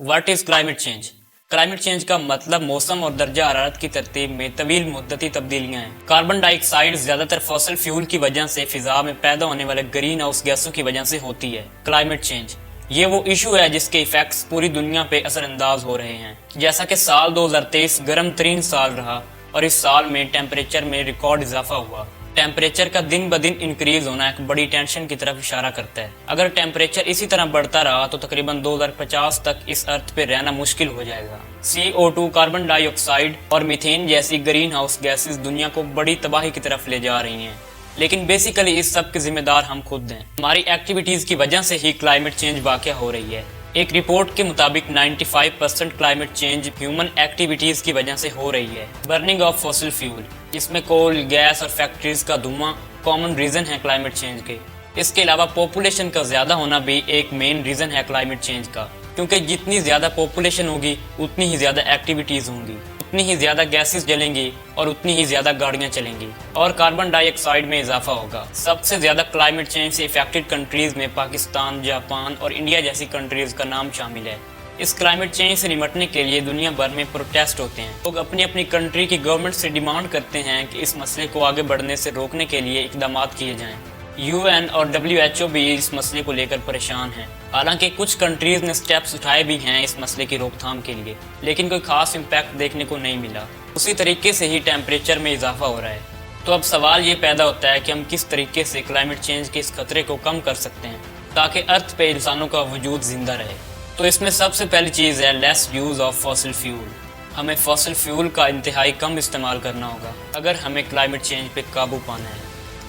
What is climate change? Climate change का मतलब मौसम और दर्जा हरारत की तरतीब में तवील मुद्दती तब्दीलियां हैं। कार्बन डाइऑक्साइड ज्यादातर फॉसिल फ्यूल की वजह से फिजा में पैदा होने वाले ग्रीन हाउस गैसों की वजह से होती है। क्लाइमेट चेंज ये वो इशू है जिसके इफेक्ट्स पूरी दुनिया पे असरअंदाज हो रहे हैं। जैसा कि साल 2023 गर्म तरीन साल रहा और इस साल में टेम्परेचर में रिकॉर्ड इजाफा हुआ। टेम्परेचर का दिन ब दिन इंक्रीज होना एक बड़ी टेंशन की तरफ इशारा करता है। अगर टेम्परेचर इसी तरह बढ़ता रहा तो तकरीबन 2050 तक इस अर्थ पे रहना मुश्किल हो जाएगा। CO2 कार्बन डाइऑक्साइड और मीथेन जैसी ग्रीन हाउस गैसेस दुनिया को बड़ी तबाही की तरफ ले जा रही हैं, लेकिन बेसिकली इस सब के जिम्मेदार हम खुद हैं। हमारी एक्टिविटीज की वजह से ही क्लाइमेट चेंज वाक़या हो रही है। एक रिपोर्ट के मुताबिक 95% क्लाइमेट चेंज ह्यूमन एक्टिविटीज की वजह से हो रही है। बर्निंग ऑफ फॉसिल फ्यूल, इसमें कोल, गैस और फैक्ट्रीज का धुआं कॉमन रीजन है क्लाइमेट चेंज के। इसके अलावा पॉपुलेशन का ज्यादा होना भी एक मेन रीजन है क्लाइमेट चेंज का, क्योंकि जितनी ज्यादा पॉपुलेशन होगी उतनी ही ज्यादा एक्टिविटीज होंगी, उतनी ही ज्यादा गैसेस जलेंगी और उतनी ही ज्यादा गाड़ियां चलेंगी और कार्बन डाइऑक्साइड में इजाफा होगा। सबसे ज्यादा क्लाइमेट चेंज से इफेक्टेड कंट्रीज में पाकिस्तान, जापान और इंडिया जैसी कंट्रीज का नाम शामिल है। इस क्लाइमेट चेंज से निपटने के लिए दुनिया भर में प्रोटेस्ट होते हैं। लोग अपनी अपनी कंट्री की गवर्नमेंट से डिमांड करते हैं कि इस मसले को आगे बढ़ने से रोकने के लिए इकदाम किए जाएं। UN और WHO भी इस मसले को लेकर परेशान हैं। हालांकि कुछ कंट्रीज ने स्टेप्स उठाए भी हैं इस मसले की रोकथाम के लिए, लेकिन कोई खास इम्पैक्ट देखने को नहीं मिला। उसी तरीके से ही टेम्परेचर में इजाफा हो रहा है। तो अब सवाल ये पैदा होता है कि हम किस तरीके से क्लाइमेट चेंज के इस खतरे को कम कर सकते हैं ताकि अर्थ पे इंसानों का वजूद जिंदा रहे। तो इसमें सबसे पहली चीज़ है less use of fossil fuel. हमें फॉसिल फ्यूल का इंतहाई कम इस्तेमाल करना होगा अगर हमें क्लाइमेट चेंज पे काबू पाना है।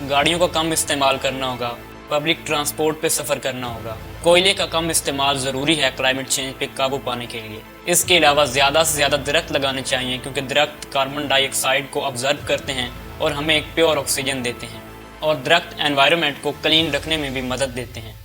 गाड़ियों का कम इस्तेमाल करना होगा, पब्लिक ट्रांसपोर्ट पे सफ़र करना होगा। कोयले का कम इस्तेमाल ज़रूरी है क्लाइमेट चेंज पे काबू पाने के लिए। इसके अलावा ज़्यादा से ज़्यादा दरख्त लगाने चाहिए, क्योंकि दरख्त कार्बन डाइऑक्साइड को ऑब्जर्व करते हैं और हमें एक प्योर ऑक्सीजन देते हैं, और दरख्त एनवायरनमेंट को क्लीन रखने में भी मदद देते हैं।